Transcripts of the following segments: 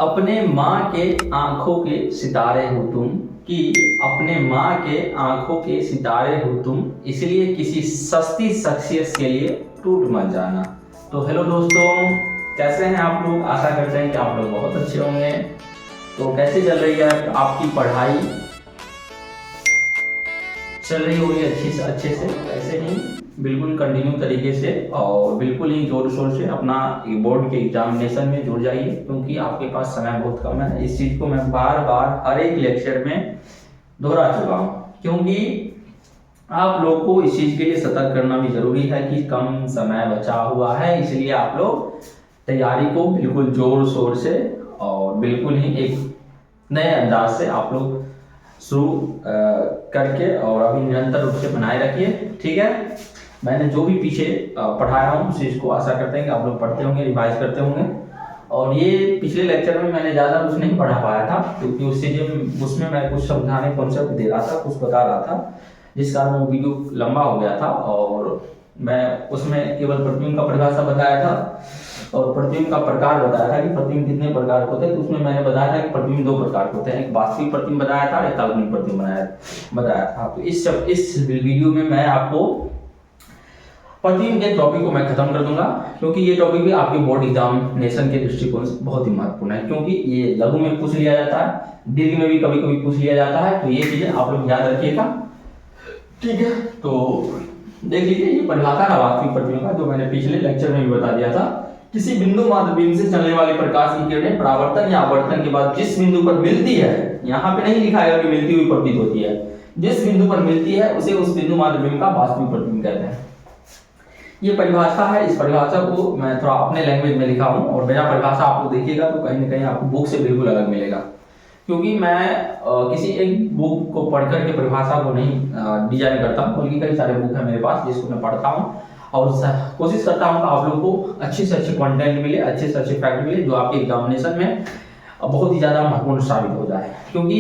अपने माँ के आंखों के सितारे हो तुम, कि अपने माँ के आंखों के सितारे हो तुम, इसलिए किसी सस्ती शख्सियत के लिए टूट मत जाना। तो हेलो दोस्तों, कैसे हैं आप लोग? आशा करते हैं कि आप लोग बहुत अच्छे होंगे। तो कैसे चल रही है आपकी पढ़ाई? चल रही होगी अच्छे से, ऐसे ही बिल्कुल कंटिन्यू तरीके से और बिल्कुल ही जोर शोर से अपना बोर्ड के एग्जामिनेशन में जुड़ जाइए, क्योंकि आपके पास समय बहुत कम है। इस चीज़ को मैं बार बार हर एक लेक्चर में दोहरा चुका हूँ, क्योंकि आप लोग को इस चीज़ के लिए सतर्क करना भी जरूरी है कि कम समय बचा हुआ है। इसलिए आप लोग तैयारी को बिल्कुल जोर शोर से और बिल्कुल ही एक नए अंदाज से आप लोग शुरू करके और अभी निरंतर रूप से बनाए रखिए, ठीक है। मैंने जो भी पीछे पढ़ाया हूँ उस चीज़ को आशा करते हैं कि आप लोग पढ़ते होंगे, रिवाइज करते होंगे। और ये पिछले लेक्चर में मैंने ज़्यादा कुछ नहीं पढ़ा पाया था, क्योंकि उसमें मैं कुछ समझाने कॉन्सेप्ट दे रहा था, कुछ बता रहा था, जिस कारण वो वीडियो लंबा हो गया था। और मैं उसमें केवल प्रतिबिंब का परिभाषा बताया था और प्रतिबिंब का प्रकार बताया था कि प्रतिबिंब कितने प्रकार के होते हैं। तो उसमें मैंने बताया था कि प्रतिबिंब दो प्रकार के होते हैं, एक वास्तविक प्रतिबिंब बताया था, एक काल्पनिक प्रतिबिंब बताया था। तो इस वीडियो में मैं आपको प्रतिबिंब के टॉपिक को मैं खत्म कर दूंगा, क्योंकि ये टॉपिक भी आपके बोर्ड एग्जामिनेशन के दृष्टिकोण से बहुत ही महत्वपूर्ण है, क्योंकि ये लघु में पूछ लिया जाता है, दीर्घ में भी कभी कभी पूछ लिया जाता है। तो ये चीजें आप लोग याद रखिएगा, ठीक है। तो देख लीजिए, ये परिभाषा है वास्तविक प्रतिबिंब का, जो मैंने पिछले लेक्चर में भी बता दिया था। किसी बिंदु मात्र बीम से चलने वाली प्रकाश की किरणें परावर्तन या आवर्तन के बाद जिस बिंदु पर मिलती है, यहाँ पे नहीं लिखा है कि मिलती हुई प्रतीत होती है, जिस बिंदु पर मिलती है उसे उस बिंदु मात्र बीम का वास्तविक प्रतिबिंब कहते हैं। ये परिभाषा है। इस परिभाषा को मैं थोड़ा अपने लैंग्वेज में लिखा हूँ, और मेरा परिभाषा आप लोग देखिएगा तो कहीं ना कहीं आपको बुक से बिल्कुल अलग मिलेगा, क्योंकि मैं किसी एक बुक को पढ़कर के परिभाषा को नहीं डिजाइन करता हूँ, बल्कि कई सारे बुक है मेरे पास जिसको मैं पढ़ता हूँ और कोशिश करता हूँ कि आप लोगों को अच्छे से अच्छे कंटेंट मिले, अच्छे से अच्छे फैक्ट मिले, जो आपके एग्जामिनेशन में बहुत ही ज़्यादा महत्वपूर्ण साबित हो जाए। क्योंकि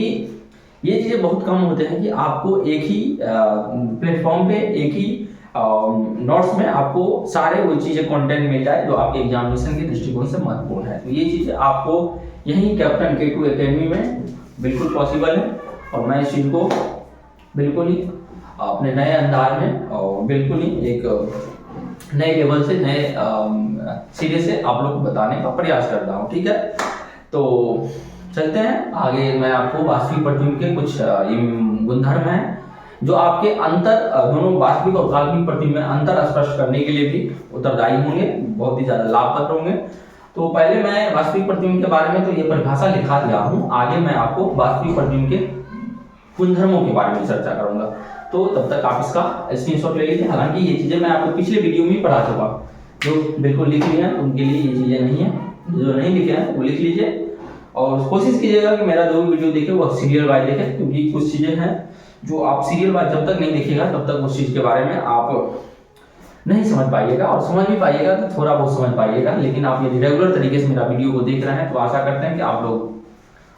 ये चीज़ें बहुत कम होते हैं कि आपको एक ही प्लेटफॉर्म पे, एक ही नोट्स में आपको सारे वो चीज़ें कंटेंट मिल जाए जो आपके एग्जामिनेशन के दृष्टिकोण से महत्वपूर्ण है। तो ये चीज़ आपको यही कैप्टन K2 एकेडमी में बिल्कुल पॉसिबल है, और मैं इस चीज़ को बिल्कुल ही अपने नए अंदाज में और बिल्कुल ही एक नए लेवल से, नए सिरे से आप लोग को बताने का प्रयास करता हूँ, ठीक है। तो चलते हैं आगे। मैं आपको वास्तविक प्रतिबिंब के कुछ गुणधर्म हैं जो आपके दोनों वास्तविक और काल्पनिक प्रतिबिंब में अंतर स्पष्ट करने के लिए भी उत्तरदायी होंगे, बहुत ही ज्यादा लाभप्रद होंगे। तो पहले मैं वास्तविक प्रतिबिंब के बारे में तो ये परिभाषा लिखा दिया हूँ, आगे मैं आपको वास्तविक प्रतिबिंब के गुणधर्मों के बारे में चर्चा करूंगा। तो तब तक आप इसका स्क्रीनशॉट ले लीजिए। हालांकि ये चीजें मैं आपको पिछले वीडियो में पढ़ा चुका, जो बिल्कुल लिख लिए हैं उनके लिए ये चीजें नहीं है, जो नहीं लिखे हैं वो लिख लीजिए। और कोशिश कीजिएगा कि मेरा जो भी वीडियो देखे वो सीरियल वाइज देखें, क्योंकि कुछ चीजें हैं जो आप सीरियल वाइज जब तक नहीं देखिएगा तब तक उस चीज के बारे में आप नहीं समझ पाइएगा, और समझ भी पाइएगा तो थोड़ा बहुत समझ पाइएगा। लेकिन आप यदि रेगुलर तरीके से मेरा वीडियो को देख रहे हैं तो आशा करते हैं कि आप लोग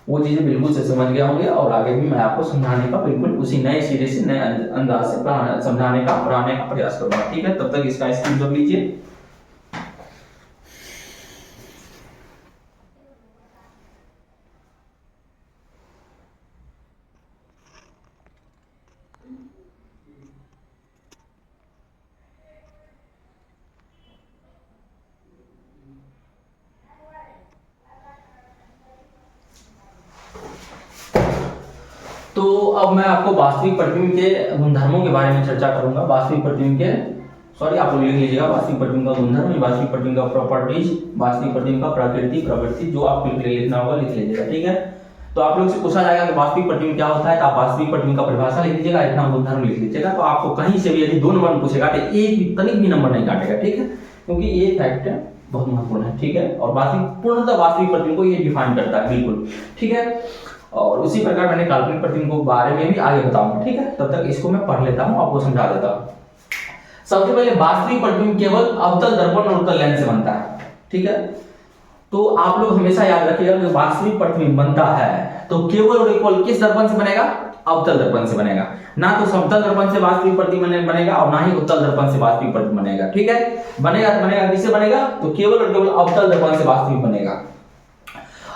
वो चीजें बिल्कुल से समझ गए होंगे, और आगे भी मैं आपको समझाने का बिल्कुल उसी नए सिरे से, नए अंदाज से समझाने का, पढ़ाने का प्रयास करूंगा, ठीक है। तब तक इसका स्क्रीनशॉट लीजिए। तो अब मैं आपको वास्तविक प्रतिबिंब के गुणधर्मों के बारे में चर्चा करूंगा। वास्तविक प्रतिबिंब के आप लोग लिख लीजिएगा, वास्तविक प्रतिबिंब का गुणधर्म, वास्तविक प्रतिबिंब का प्रॉपर्टीज, वास्तविक प्रतिबिंब का प्रवृत्ति, जो आपको लिखना होगा लिख लीजिएगा, ठीक है। तो आप लोग से पूछा जाएगा कि वास्तविक प्रतिबिंब क्या होता है, तो आप वास्तविक प्रतिबिंब का परिभाषा लिख लीजिएगा, इतना गुणधर्म लिख लीजिएगा। तो आपको कहीं से भी यदि 2 नंबर पूछेगा तो एक तनिक भी नंबर नहीं काटेगा, ठीक है, क्योंकि ये फैक्ट बहुत महत्वपूर्ण है, ठीक है। और पूर्णतः वास्तविक प्रतिबिंब को ये डिफाइन करता है, बिल्कुल, ठीक है। और उसी प्रकार मैंने काल्पनिक प्रतिबिंब के बारे में भी आगे बताऊंगा, ठीक है। तब तक इसको मैं पढ़ लेता हूँ, आपको समझा देता हूँ। सबसे पहले वास्तविक प्रतिबिंब केवल अवतल दर्पण और उत्तल लेंस से बनता है, ठीक है। तो आप लोग हमेशा याद रखिएगा कि वास्तविक प्रतिबिंब बनता है तो केवल और केवल किस दर्पण से बनेगा? अवतल दर्पण से बनेगा। ना तो समतल दर्पण से वास्तविक प्रतिबिंब बनेगा और ना ही उत्तल दर्पण से वास्तविक प्रतिबिंब बनेगा, ठीक है। बनेगा तो बनेगा किससे बनेगा? तो केवल और केवल अवतल दर्पण से वास्तविक बनेगा।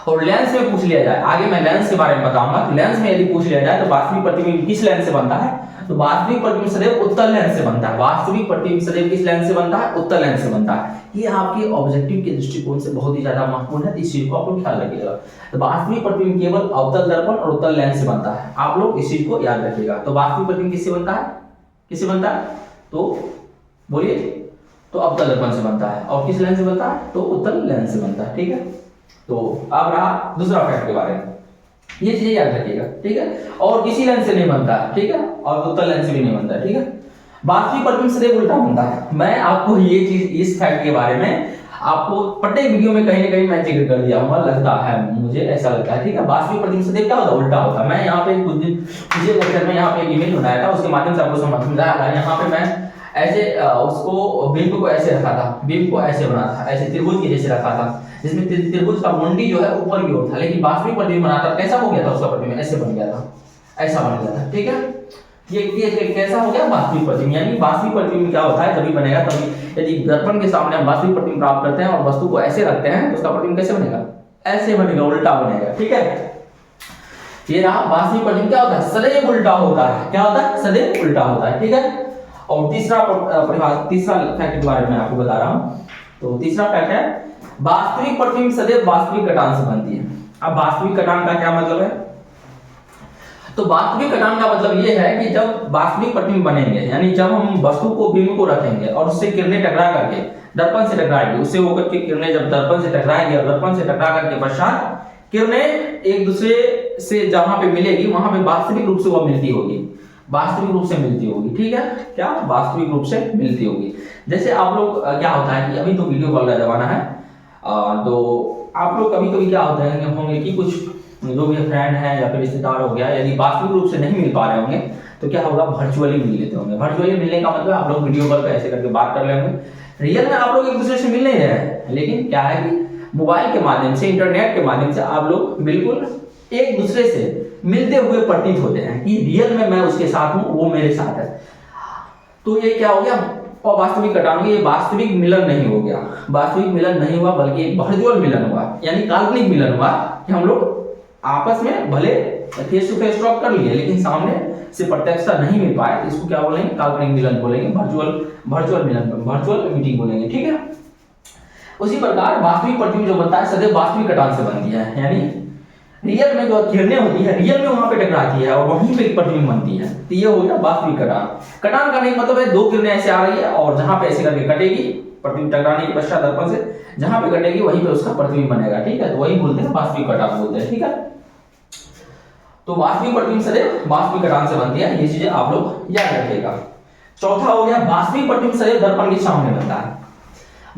और लेंस में पूछ लिया जाए, आगे मैं लेंस के बारे में बताऊंगा, लेंस में यदि पूछ लिया जाए तो वास्तविक प्रतिबिंब किस लेंस से बनता है, तो वास्तविक प्रतिबिंब सदैव उत्तल लेंस से बनता है। वास्तविक प्रतिबिंब सदैव किस लेंस से बनता है, उत्तल लेंस से बनता है। ये आपके ऑब्जेक्टिव के दृष्टिकोण से बहुत ही ज्यादा महत्वपूर्ण है, इस चीज को आप लोग ख्याल रखिएगा। तो वास्तविक प्रतिबिंब केवल अवतल दर्पण और उत्तल लेंस से बनता है, आप लोग इस चीज को याद रखिएगा। तो वास्तविक प्रतिबिंब किससे बनता है, किससे बनता है, तो बोलिए, तो अवतल दर्पण से बनता है। और किस लेंस से बनता है, तो उत्तल लेंस से बनता है, ठीक है। तो अब रहा दूसरा फैक्ट के बारे में, ये चीजें याद रखिएगा, ठीक है। और किसी लेंस से नहीं बनता है, ठीक है, और उत्तल लेंस से भी नहीं बनता है, ठीक है। वास्तविक प्रतिबिंब सदैव उल्टा बनता है। मैं आपको ये चीज, इस फैक्ट के बारे में आपको प्रत्येक वीडियो में कहीं ना कहीं मैं जिक्र कर दिया हूँ, लगता है, मुझे ऐसा लगता है, ठीक है। वास्तविक प्रतिबिंब सदैव क्या होता है, उल्टा होता है। मैं यहाँ पे कुछ दिन पिछले लेक्चर में यहाँ पे एक इमेज बनाया था, उसके माध्यम से आपको समझाया था। यहाँ पे मैं ऐसे उसको बिंब को ऐसे रखा था, बिंब को ऐसे बना था, ऐसे त्रिभुज के जैसे रखा था, जिसमें त्रिभुज का मुंडी जो है ऊपर की ओर था। लेकिन वास्तविक प्रतिबिंब बनाता कैसा हो गया था, उसका प्रतिबिंब ऐसे बन गया था, ऐसा बन गया था, ठीक है। ये कैसा हो गया, वास्तविक प्रतिबिंब। यानी वास्तविक प्रतिबिंब क्या होता है, जब भी बनेगा तभी, यदि दर्पण के सामने हम वास्तविक प्रतिबिंब प्राप्त करते हैं और वस्तु को ऐसे रखते हैं तो उसका प्रतिबिंब कैसे बनेगा, ऐसे बनेगा, उल्टा बनेगा, ठीक है। ये रहा वास्तविक प्रतिबिंब क्या होता है, सदैव उल्टा होता है। क्या होता है, सदैव उल्टा होता है, ठीक है। और तीसरा फैक्ट के बारे में आपको बता रहा हूं। तो तीसरा फैक्ट है, वास्तविक प्रतिबिंब सदैव वास्तविक कटान से बनती है। अब वास्तविक कटान का क्या मतलब है, तो वास्तविक कटान का मतलब ये है कि जब वास्तविक प्रतिबिंब बनेंगे, यानी जब हम वस्तु को, बिंब को रखेंगे और उससे किरणें टकरा करके दर्पण से टकराएगी, उससे होकर के किरणें जब दर्पण से टकराएंगी और दर्पण से टकरा करके पश्चात किरणें एक दूसरे से जहां पे मिलेगी वहां पे वास्तविक रूप से वो मिलती होगी, वास्तविक रूप से मिलती होगी, ठीक है। क्या, वास्तविक रूप से मिलती होगी। जैसे आप लोग क्या होता है कि अभी तो वीडियो कॉल का जमाना है, तो आप लोग कभी कभी क्या होता है होंगे कि कुछ जो भी फ्रेंड है या फिर रिश्तेदार हो गया, यदि वास्तविक रूप से नहीं मिल पा रहे होंगे तो क्या होगा, वर्चुअली मिल लेते होंगे। वर्चुअली मिलने का मतलब आप लोग वीडियो कॉल पे ऐसे करके बात कर लेंगे, रियल में आप लोग एक दूसरे से मिल नहीं रहे हैं, लेकिन क्या है कि मोबाइल के माध्यम से, इंटरनेट के माध्यम से आप लोग बिल्कुल एक दूसरे से मिलते हुए प्रतीत होते हैं कि रियल में मैं उसके साथ हूं, वो मेरे साथ है। तो ये क्या हो गया, वास्तविक कटान, ये वास्तविक मिलन नहीं हो गया, वास्तविक मिलन नहीं हुआ, बल्कि एक वर्चुअल मिलन हुआ, यानी काल्पनिक मिलन हुआ कि हम लोग आपस में भले फेस टू फेस टॉक कर लिए लेकिन सामने से प्रत्यक्षता नहीं मिल पाए, तो इसको क्या बोलेंगे, काल्पनिक मिलन बोलेंगे, वर्चुअल मिलन, वर्चुअल मीटिंग बोलेंगे, ठीक है। उसी प्रकार वास्तविक प्रतिबिंब जो बनता है सदैव वास्तविक कटान से बनती है, यानी रियल में जो किरणें होती है, रियल में वहां पे टकराती है और वहीं पे एक प्रतिबिंब बनती है, तो ये हो गया वास्तविक कटान। कटान का नहीं मतलब है दो किरणें ऐसे आ रही है और जहां पे ऐसे करके कटेगी, प्रतिबिंब टकराने के पश्चात दर्पण से जहां पे कटेगी वहीं पे उसका प्रतिबिंब बनेगा, ठीक है। तो वही बोलते हैं वास्तविक कटान बोलते हैं, ठीक है। तो वास्तविक प्रतिबिंब सदैव वास्तविक कटान से बनती है, ये चीजें आप लोग याद रखिएगा। चौथा हो गया, वास्तविक प्रतिबिंब सदैव दर्पण के सामने बनता है।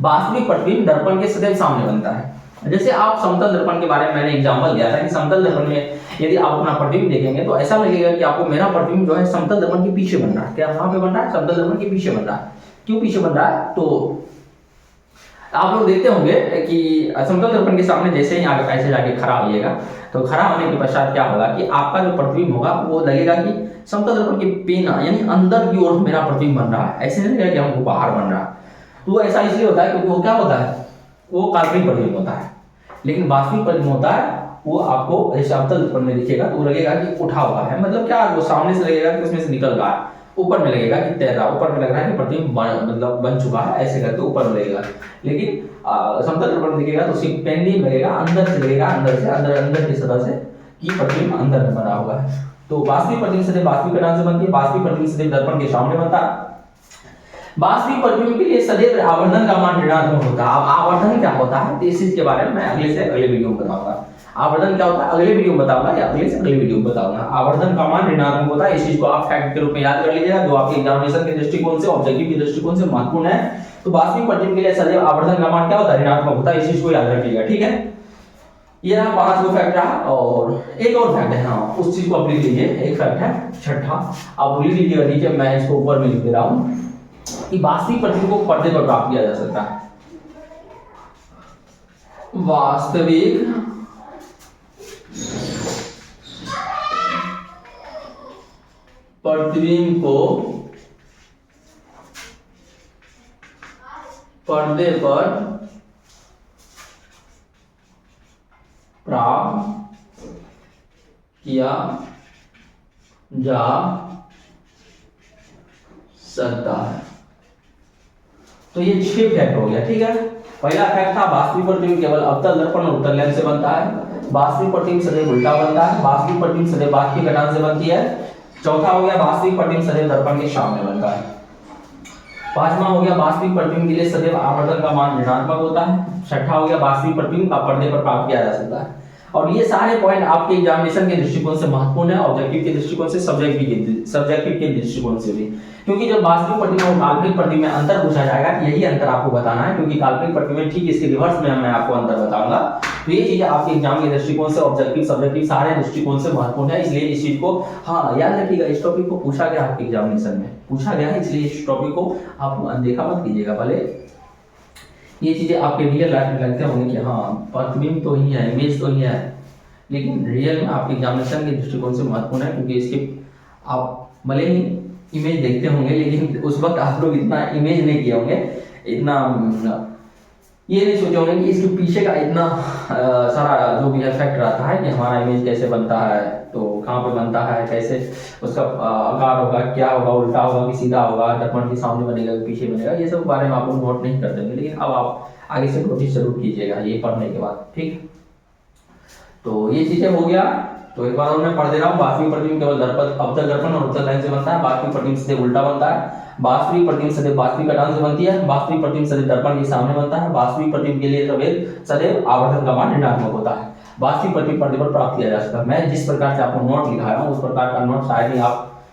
वास्तविक प्रतिबिंब दर्पण के सदैव सामने बनता है। जैसे आप समतल दर्पण के बारे में मैंने एग्जांपल दिया था कि समतल दर्पण में यदि आप अपना प्रतिबिंब देखेंगे तो ऐसा लगेगा कि आपको मेरा प्रतिबिंब जो है समतल दर्पण के पीछे बन रहा है। क्या वहां पे बन रहा है, समतल दर्पण के पीछे बन रहा है। क्यों पीछे बन रहा है, तो आप लोग देखते होंगे कि समतल दर्पण के सामने जैसे ही आगे ऐसे जाके खड़ा होइएगा तो खड़ा होने के पश्चात क्या होगा कि आपका जो प्रतिबिंब होगा वो लगेगा कि समतल दर्पण के पेना यानी अंदर की ओर मेरा प्रतिबिंब बन रहा है, ऐसे नहीं लगेगा कि हमको बाहर बन रहा है। तो ऐसा इसलिए होता है क्योंकि वो क्या होता है, वो काल्पनिक प्रतिबिंब होता है। लेकिन वास्तविक प्रतिबिंब होता है वो आपको ऐसे समतल दर्पण में दिखेगा तो लगेगा कि उठा हुआ है, मतलब क्या, वो सामने से लगेगा कि उसमें से निकल रहा है, ऊपर में लगेगा कि तैर रहा, ऊपर में लग रहा है कि प्रतिबिंब मतलब बन चुका है, ऐसे करके ऊपर में लगेगा। लेकिन समतल दर्पण में दिखेगा तो सिर्फ पेंडिंग लगेगा, अंदर से लगेगा, अंदर की सतह से कि प्रतिबिंब अंदर में बना हुआ है। तो वास्तविक प्रतिबिंब सदैव वास्तविक कटान से बनती है। वास्तविक प्रतिबिंब सदैव दर्पण के सामने बनता है। वास्तविक प्रतिबिंब के लिए सदैव आवर्धन का मान ऋणात्मक होता है। अब आवर्धन क्या होता है, इस चीज के बारे में मैं अगले वीडियो में बताऊंगा। आवर्धन क्या होता है अगले वीडियो में बताऊंगा या अगले वीडियो में बताऊंगा। आवर्धन का मान ऋणात्मक होता है, इस चीज को आप फैक्ट के रूप में याद कर लीजिएगा, जो आपके एग्जामिनेशन के दृष्टिकोण से, ऑब्जेक्टिव के दृष्टिकोण से महत्वपूर्ण है। तो वास्तविक प्रतिबिंब के लिए सदैव आवर्धन का मान क्या होता है, ऋणात्मक होता है, इस चीज को याद रखिएगा, ठीक है। ये रहा 5 गो फैक्ट रहा, और एक और फैक्ट है, हाँ उस चीज को आप लिख लीजिए। एक फैक्ट है छठा, आप लिख लीजिएगा नीचे, मैं इसको ऊपर में लिख दे रहा हूं कि वास्तविक प्रतिबिंब को पर्दे पर प्राप्त किया जा सकता है। वास्तविक प्रतिबिंब को पर्दे पर प्राप्त किया जा सकता है। तो ये 6 फैक्ट हो गया, ठीक है। पहला फैक्ट था वास्तविक प्रतिबिंब केवल अवतल दर्पण और उत्तल लेंस से बनता है। वास्तविक प्रतिबिंब सदैव उल्टा बनता है। वास्तविक प्रतिबिंब सदैव वास्तविक घटांश से बनती है। चौथा हो गया वास्तविक प्रतिबिंब सदैव दर्पण के सामने बनता है। पांचवा हो गया वास्तविक प्रतिबिंब के लिए सदैव आवर्धन का मान ऋणात्मक होता है। छठा हो गया वास्तविक प्रतिबिंब का पर्दे पर प्राप्त किया जा सकता है। और ये सारे पॉइंट आपके एग्जामिनेशन के दृष्टिकोण से महत्वपूर्ण है, ऑब्जेक्टिव के दृष्टिकोण से, सब्जेक्टिव के दृष्टिकोण से भी, क्योंकि जब वास्तविक प्रतिबिंब और काल्पनिक प्रतिबिंब में अंतर पूछा जाएगा, यही अंतर आपको बताना है, क्योंकि काल्पनिक प्रतिबिंब ठीक इसके रिवर्स में मैं आपको अंतर बताऊंगा। तो ये चीजें आपके एग्जाम के दृष्टिकोण से, ऑब्जेक्टिव, सब्जेक्टिव सारे दृष्टिकोण से महत्वपूर्ण है, इसलिए इस चीज को याद रखिएगा। इस टॉपिक को पूछा गया आपके एग्जामिनेशन में, पूछा गया है, इसलिए इस टॉपिक को आप अनदेखा मत कीजिएगा। भले ये चीजें आपके रियल लाइफ में लगते होंगे कि प्रतिबिंब तो ही है, इमेज तो ही है, लेकिन रियल में आपके एग्जामिनेशन के दृष्टिकोण से महत्वपूर्ण है, क्योंकि इसके आप भले ही इमेज देखते होंगे, लेकिन उस वक्त आप लोग इतना इमेज नहीं किए होंगे, इतना ये नहीं सोचे होंगे कि इसके पीछे का इतना सारा जो भी इफेक्ट रहता है कि हमारा इमेज कैसे बनता है, तो कहाँ पे बनता है, कैसे उसका आकार होगा, क्या होगा, उल्टा होगा कि सीधा होगा, दर्पण के सामने बनेगा कि पीछे बनेगा, ये सब बारे में आप लोग नोट नहीं करते होंगे, लेकिन अब आप आगे से नोटिस जरूर कीजिएगा ये पढ़ने के बाद, ठीक। तो ये चीजें हो गया। तो एक बार और मैं पढ़ दे रहा हूँ। वास्तविक प्रतिबिंब केवल अवतल दर्पण और उत्तल लेंस से बनता है। वास्तविक प्रतिबिंब सदैव उल्टा बनता है। वास्तविक प्रतिबिंब सदैव वास्तविक घटांश से बनती है। वास्तविक प्रतिबिंब सदैव दर्पण के सामने बनता है। वास्तविक प्रतिबिंब के लिए सदैव आवर्धन का मान ऋणात्मक होता है। वास्तविक प्रतिबिंब पर्दे पर प्राप्त किया जा सकता है। मैं जिस प्रकार से आपको नोट लिखा रहा हूँ उस प्रकार का नोट शायद ही आप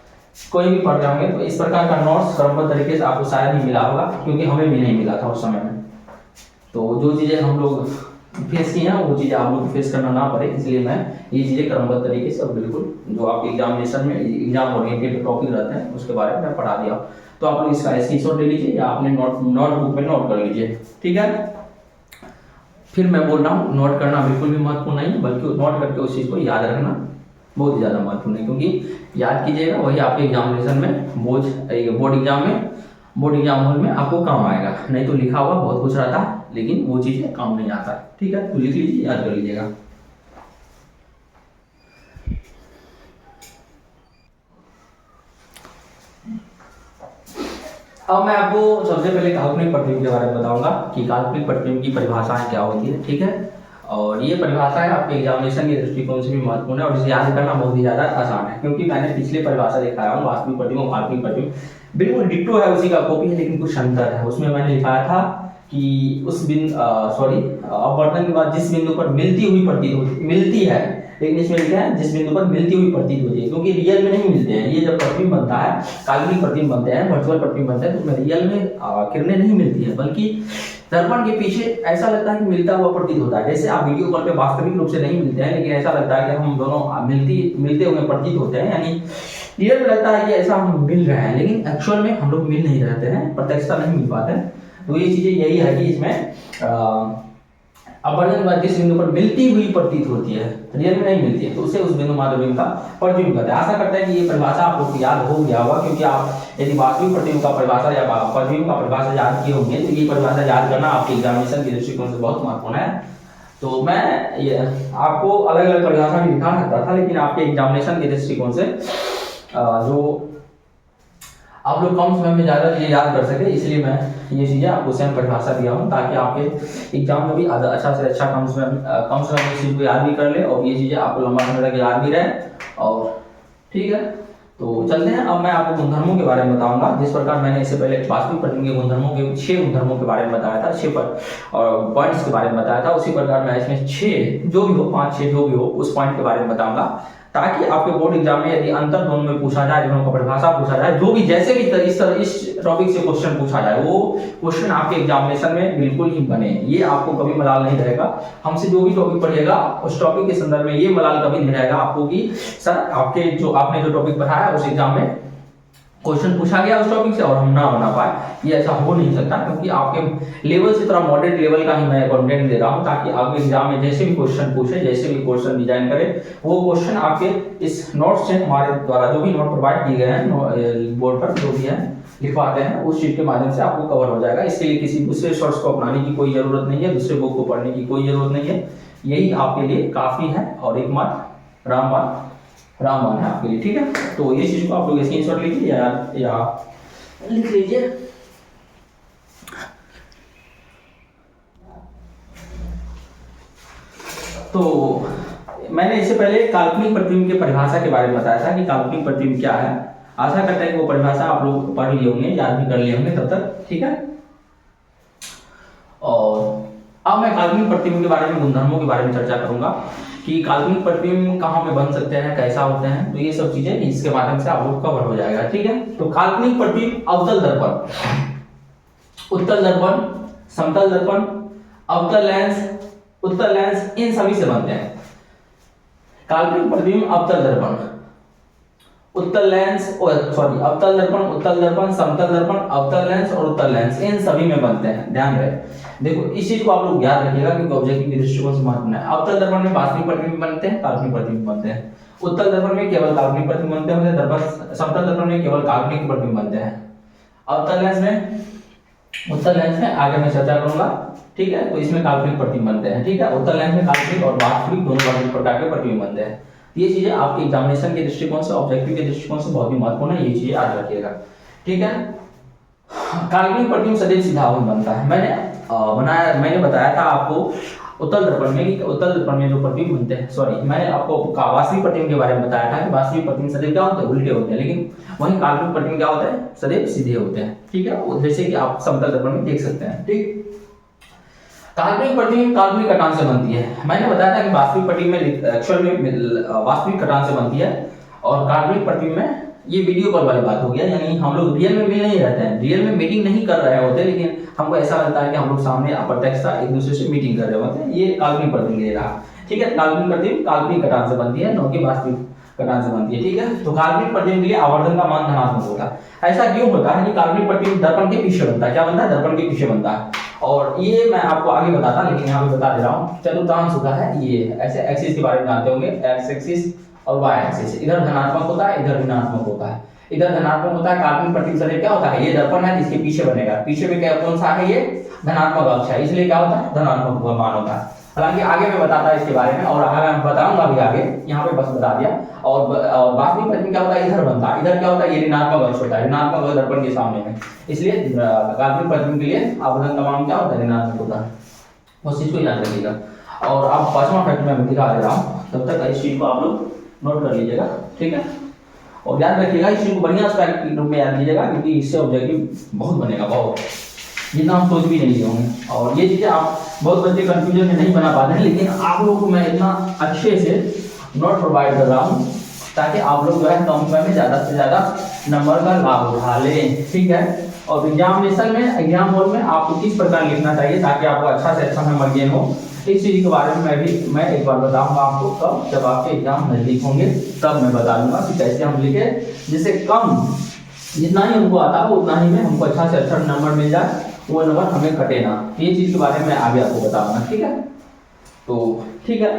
कोई भी पढ़ रहे होंगे, तो इस प्रकार का नोट्स क्रमबद्ध तरीके से आपको शायद ही मिला होगा, क्योंकि हमें भी नहीं मिला था उस समय में। तो जो चीजें हम लोग फेस किए हैं वो चीजें आप लोग को फेस करना ना पड़े, इसलिए मैं ये चीजें क्रमबद्ध तरीके से बिल्कुल जो आपके एग्जामिनेशन में एग्जाम ओरिएंटेड टॉपिक रहते हैं उसके बारे में मैं पढ़ा दिया। तो आप लोग इसका स्क्रीनशॉट ले लीजिए या अपने नोटबुक में नोट कर लीजिए, ठीक है। फिर मैं बोल रहा हूँ नोट करना बिल्कुल भी महत्वपूर्ण नहीं, बल्कि नोट करके उस चीज को याद रखना बहुत ही ज्यादा महत्वपूर्ण है, क्योंकि याद कीजिएगा वही आपके एग्जामिनेशन में बोर्ड एग्जाम हॉल में आपको काम आएगा। नहीं तो लिखा हुआ बहुत कुछ रहता है, लेकिन वो चीजें काम नहीं आता, ठीक है। तो लिख लीजिए, याद कर लीजिएगा। अब मैं आपको सबसे पहले काल्पनिक प्रतिबिंब के बारे में बताऊंगा कि काल्पनिक प्रतिबिंब की परिभाषाएं क्या होती है, ठीक है। और ये परिभाषाएं आपके एग्जामिनेशन के दृष्टिकोण से भी महत्वपूर्ण है और इसे याद करना बहुत ही ज्यादा आसान है, क्योंकि मैंने पिछले परिभाषा दिखाया हूँ वास्तविक प्रतिबिंब और काल्पनिक प्रतिबिंब बिल्कुल डिट्टो है, उसी का कॉपी है, लेकिन कुछ अंतर है। उसमें मैंने लिखाया था कि उस अपवर्तन के बाद जिस बिंदु पर मिलती है, लेकिन इसमें लिखा है जिस बिंदु पर मिलती हुई प्रतीत होती है, क्योंकि रियल में नहीं मिलते हैं। ये जब प्रतिबिंब बनता है, काल्पनिक प्रतिबिंब बनते हैं, वर्चुअल प्रतिबिंब बनते हैं, तो उसमें रियल में किरणें नहीं मिलती है, बल्कि दर्पण के पीछे ऐसा लगता है कि मिलता हुआ प्रतीत होता है। जैसे आप वीडियो कॉल पे वास्तविक रूप से नहीं मिलते हैं, लेकिन ऐसा लगता है कि हम दोनों मिलते हुए प्रतीत होते हैं, यानी रियल में लगता है कि ऐसा हम मिल रहे हैं, लेकिन एक्चुअल में हम लोग मिल नहीं रहते हैं, प्रत्यक्षता नहीं मिल पाते हैं। तो ये चीजें यही है कि इसमें अपवर्तन के बाद जिस बिंदु पर मिलती हुई प्रतीत होती है, रियल में नहीं मिलती है, तो उसे उस बिंदु मात्र बिंब का प्रतिबिंब कहते हैं। आशा करते हैं कि ये परिभाषा आप लोग को याद हो गया होगा, क्योंकि आप यदि वास्तविक प्रतिबिंब का परिभाषा या प्रतिबिंब का परिभाषा याद किए होंगे तो ये परिभाषा याद करना आपके एग्जामिनेशन के दृष्टिकोण से बहुत महत्वपूर्ण है। तो मैं ये आपको अलग अलग परिभाषा भी दिखा सकता था, लेकिन आपके एग्जामिनेशन के दृष्टिकोण से जो आप लोग कम समय में ज़्यादा चीज़ें याद कर सके, इसलिए मैं ये चीज़ें आपको सेम परिभाषा दिया हूँ, ताकि आपके एग्जाम में भी अच्छा से अच्छा कम समय में इस चीज़ को याद भी कर ले और ये चीज़ें आपको लंबा समय तक याद भी रहे। और ठीक है, तो चलते हैं। अब मैं आपको गुणधर्मों के बारे में बताऊंगा। जिस प्रकार मैंने इससे पहले वास्तविक प्रतिबिंब के गुणधर्मों के 6 गुणधर्मों के बारे में बताया था, 6 पॉइंट्स के बारे में बताया था, उसी प्रकार मैं इसमें 6 जो भी हो, 5-6 जो भी हो, उस पॉइंट के बारे में बताऊंगा, ताकि आपके बोर्ड एग्जाम में यदि अंतर दोनों में पूछा जाए, दोनों का परिभाषा पूछा जाए, जो भी जैसे भी इस टॉपिक से क्वेश्चन पूछा जाए, वो क्वेश्चन आपके एग्जामिनेशन में बिल्कुल ही बने। ये आपको कभी मलाल नहीं रहेगा। हमसे जो भी टॉपिक पढ़िएगा उस टॉपिक के संदर्भ में ये मलाल कभी नहीं रहेगा आपको कि सर आपने जो टॉपिक पढ़ाया उस एग्जाम में क्वेश्चन पूछा गया उस टॉपिक से और हम ना बना पाए, ये ऐसा हो नहीं सकता, क्योंकि आपके लेवल से थोड़ा मॉडरेट लेवल का ही मैं कंटेंट दे रहा हूं, ताकि आपके एग्जाम में जैसे भी क्वेश्चन पूछे, जैसे भी क्वेश्चन डिजाइन करे, वो क्वेश्चन आपके इस नोट से हमारे द्वारा जो भी नोट प्रोवाइड किए गए हैं बोर्ड पर जो भी है लिखवाते हैं, उस चीज के माध्यम से आपको कवर हो जाएगा। इसके लिए किसी दूसरे सोर्स को अपनाने की कोई जरूरत नहीं है, दूसरे बुक को पढ़ने की कोई जरूरत नहीं है। यही आपके लिए काफी है और एकमात्र रामबाण है आपके लिए, ठीक है। तो ये चीज को आप लोग स्क्रीनशॉट लीजिए या लिख लीजिए। तो मैंने इससे पहले काल्पनिक प्रतिबिंब की परिभाषा के बारे में बताया था कि काल्पनिक प्रतिबिंब क्या है। आशा करते हैं कि वो परिभाषा आप लोग पढ़ लिए होंगे, याद भी कर लिए होंगे तब तक, ठीक है। और अब मैं काल्पनिक प्रतिबिंब के बारे में, गुणधर्मों के बारे में चर्चा करूंगा कि काल्पनिक प्रतिबिंब कहाँ पे बन सकते हैं, कैसा होते हैं। तो ये सब चीजें इसके माध्यम से आप लोग कवर हो जाएगा, ठीक है। तो काल्पनिक प्रतिबिंब अवतल दर्पण, उत्तल दर्पण, समतल दर्पण, अवतल लेंस, उत्तल लेंस, इन सभी से बनते हैं। काल्पनिक प्रतिबिंब अवतल दर्पण, उत्तल लेंस, सॉरी अवतल दर्पण, उत्तल दर्पण, समतल दर्पण, अवतल लेंस और उत्तल लेंस, इन सभी में बनते हैं। ध्यान रहे, देखो इस चीज को आप लोग याद रखिएगा क्योंकि ऑब्जेक्टिव के दृष्टिकोण से महत्वपूर्ण है। अवतल दर्पण में वास्तविक प्रतिबिंब बनते हैं, काल्पनिक प्रतिबिंब बनते हैं। उत्तल दर्पण में केवल काल्पनिक प्रतिबिंब बनते हैं, दर्पण समतल दर्पण में केवल काल्पनिक प्रतिबिंब बनते हैं। अवतल लेंस में, उत्तल लेंस में आगे मैं चर्चा करूंगा, ठीक है। तो इसमें काल्पनिक प्रतिबिंब बनते हैं, ठीक है। उत्तल लेंस में काल्पनिक और वास्तविक दोनों प्रकार के प्रतिबिंब बनते हैं। ये चीजें आपके एग्जामिनेशन के दृष्टिकोण से, ऑब्जेक्टिव के दृष्टिकोण से बहुत ही महत्वपूर्ण है, ये चीजें याद रखिएगा, ठीक है। काल्पनिक प्रतिबिंब सदैव सीधा बनता है। मैंने बताया था आपको उत्तल दर्पण में, उत्तल दर्पण में जो प्रतिबिंब बनते हैं, सॉरी मैंने आपको वास्तविक प्रतिबिंब के बारे में बताया था कि वास्तविक प्रतिबिंब सदैव क्या होते हैं, उल्टे होते हैं, लेकिन वहीं काल्पनिक प्रतिबिंब क्या होता है, सदैव सीधे होते हैं, ठीक है। जैसे कि आप समतल दर्पण में देख सकते हैं, ठीक। काल्पनिक प्रतिबिंब काल्पनिक कटान से बनती है। मैंने बताया था कि वास्तविक प्रतिबिंब में एक्चुअल में वास्तविक कटान से बनती है और काल्पनिक प्रतिबिंब में ये वीडियो कॉल वाली बात हो गया, यानी हम लोग रियल में मिल नहीं रहते हैं, रियल में मीटिंग नहीं कर रहे होते, लेकिन हमको ऐसा लगता है कि हम लोग सामने अप्रत्यक्ष एक दूसरे से मीटिंग कर रहे होते हैं। ये काल्पनिक प्रतिबिंब रहा, ठीक है। काल्पनिक प्रतिबिंब काल्पनिक कटान से बनती है, न कि वास्तविक कटान से बनती है, ठीक है। तो काल्पनिक प्रतिबिंब के लिए आवर्धन का मान धनात्मक होता है। ऐसा क्यों होता है कि काल्पनिक प्रतिबिंब दर्पण के पीछे बनता है, क्या बनता है, दर्पण के पीछे बनता है। और ये मैं आपको आगे बताता, लेकिन यहाँ पे बता दे रहा हूँ। चतुर्थांश होता है ये, ऐसे एक्सिस के बारे में जानते होंगे, एक्स एक्सिस और वाई एक्सिस। इधर धनात्मक होता है, इधर ऋणात्मक होता है। इधर धनात्मक होता है, काल्पनिक प्रतिबिंब सदैव क्या होता है, ये दर्पण है जिसके पीछे बनेगा, पीछे में क्या कौन सा है, ये धनात्मक अक्ष है, इसलिए क्या होता है, धनात्मक मान होता है। हालांकि आगे मैं बताता इसके बारे में, और आगे मैं बताऊंगा भी आगे, यहाँ पे बस बता दिया। और वास्तविक प्रतिबिंब क्या होता है, इधर बनता है, इधर क्या होता है, ये ऋणात्मक अक्ष होता है, ऋणात्मक अक्ष दर्पण के सामने में, इसलिए काल्पनिक प्रतिबिंब के लिए आवर्धन का मान क्या होता है, ऋणात्मक होता है। उस चीज को याद रखिएगा। और अब पांचवा फैक्ट मैं दिखा दे रहा हूँ, तब तक इस चीज को आप लोग नोट कर लीजिएगा, ठीक है। और याद रखिएगा इस चीज को बढ़िया फैक्ट के रूप में याद लीजिएगा, क्योंकि इससे ऑब्जेक्टिव बहुत बनेगा, बहुत, जितना हम सोच भी नहीं होंगे। और ये चीजें आप बहुत बच्चे कंफ्यूजन में नहीं बना पाते हैं, लेकिन आप लोगों को मैं इतना अच्छे से नोट प्रोवाइड कर रहा हूँ ताकि आप लोग जो है कम समय में ज्यादा से ज्यादा नंबर का लाभ उठा लें, ठीक है। और एग्जामिनेशन में, एग्जाम हॉल में आपको किस प्रकार लिखना चाहिए ताकि आपको अच्छा से अच्छा नंबर गेन हो, इस चीज के बारे में मैं एक बार बताऊंगा आपको, कब, जब आपके एग्जाम नजदीक होंगे तब मैं बता दूंगा कि कैसे हम लिखे, जिससे कम, जितना ही हमको आता हो उतना ही में हमको अच्छा से अच्छा नंबर मिल जाए, वो नंबर हमें कटे ना। ये चीज के बारे में मैं आगे आपको बताऊंगा, ठीक है। तो ठीक है,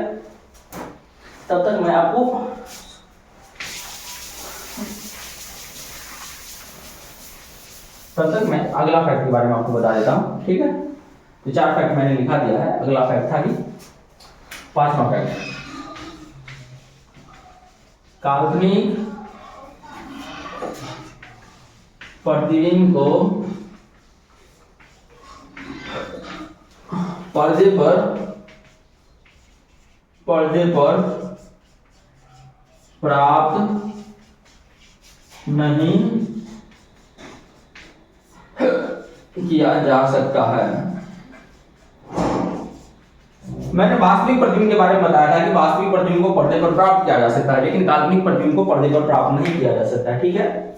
तब तक मैं आपको अगला फैक्ट के बारे में आपको बता देता हूँ, ठीक है। तो 4 फैक्ट मैंने लिखा दिया है, अगला फैक्ट था कि 5वां फैक्ट, काल्पनिक प्रतिबिंब को पर्दे पर प्राप्त नहीं किया जा सकता है। मैंने वास्तविक प्रतिबिंब के बारे में बताया था कि वास्तविक प्रतिबिंब को पर्दे पर प्राप्त किया जा सकता है, लेकिन काल्पनिक प्रतिबिंब को पर्दे पर प्राप्त नहीं किया जा सकता है, ठीक है।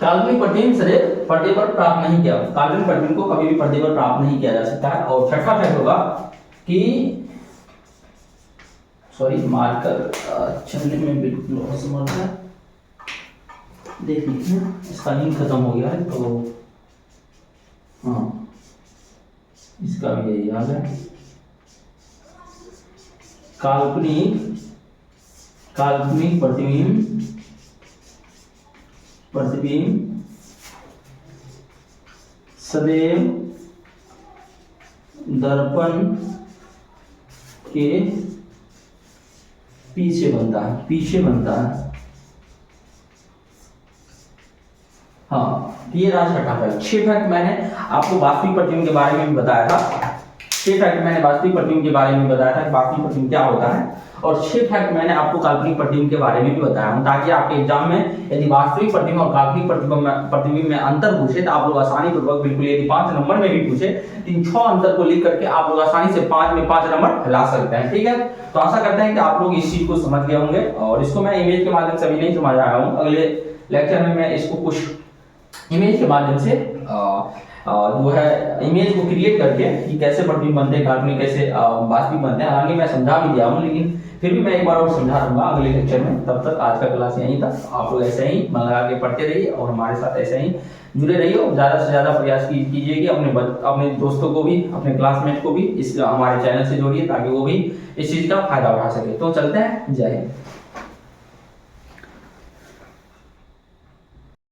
काल्पनिक प्रतिबिंब सदैव पर्दे पर प्राप्त नहीं किया, काल्पनिक प्रतिबिंब को कभी भी पर्दे पर प्राप्त नहीं किया जा सकता है। और छठा फैक्ट होगा कि, सॉरी मार्कर चलने में बिल्कुल असमर्थ है, देख लीजिए इसका लिंक खत्म हो गया है, तो हाँ इसका भी यही हाल है। काल्पनिक प्रतिबिंब सदैव दर्पण के पीछे बनता है। हाँ, ये रहा छठा फैक्ट। 6 फैक्ट मैंने आपको वास्तविक प्रतिबिंब के बारे में भी बताया था। 6 फैक्ट मैंने वास्तविक प्रतिबिंब के बारे में बताया था कि वास्तविक प्रतिबिंब क्या होता है, और 6 फैक्ट मैंने आपको काल्पनिक प्रतिबिंब के बारे में भी बताया हूं, ताकि आपके एग्जाम में यदि वास्तविक प्रतिबिंब और काल्पनिक प्रतिबिंब में अंतर पूछे तो आप लोग आसानी पूर्वक, बिल्कुल यदि 5 नंबर में भी पूछे, तो इन 6 अंतर को लिख करके आप लोग आसानी से 5 में 5 नंबर ला सकते हैं। ठीक है, तो आशा करते हैं कि आप लोग इस चीज को समझ गए होंगे, और इसको मैं इमेज के माध्यम से अभी नहीं समझ आया हूँ। अगले लेक्चर में मैं इसको कुछ इमेज के माध्यम से जो है इमेज को क्रिएट करके कि कैसे प्रतिबिंब बनते हैं, काल्पनिक कैसे वास्तविक बनते हैं, हालांकि मैं समझा भी दिया हूँ, लेकिन फिर भी मैं एक बार और समझा दूंगा अगले लेक्चर में। तब तक आज का क्लास यहीं तक। आप लोग ऐसे ही मन लगा के पढ़ते रहिए और हमारे साथ ऐसे ही जुड़े रहिए, और ज़्यादा से ज़्यादा प्रयास कीजिए कि अपने दोस्तों को भी, अपने क्लासमेट को भी इस हमारे चैनल से जोड़िए, ताकि वो भी इस चीज़ का फायदा उठा सके। तो चलते हैं, जय हिंद।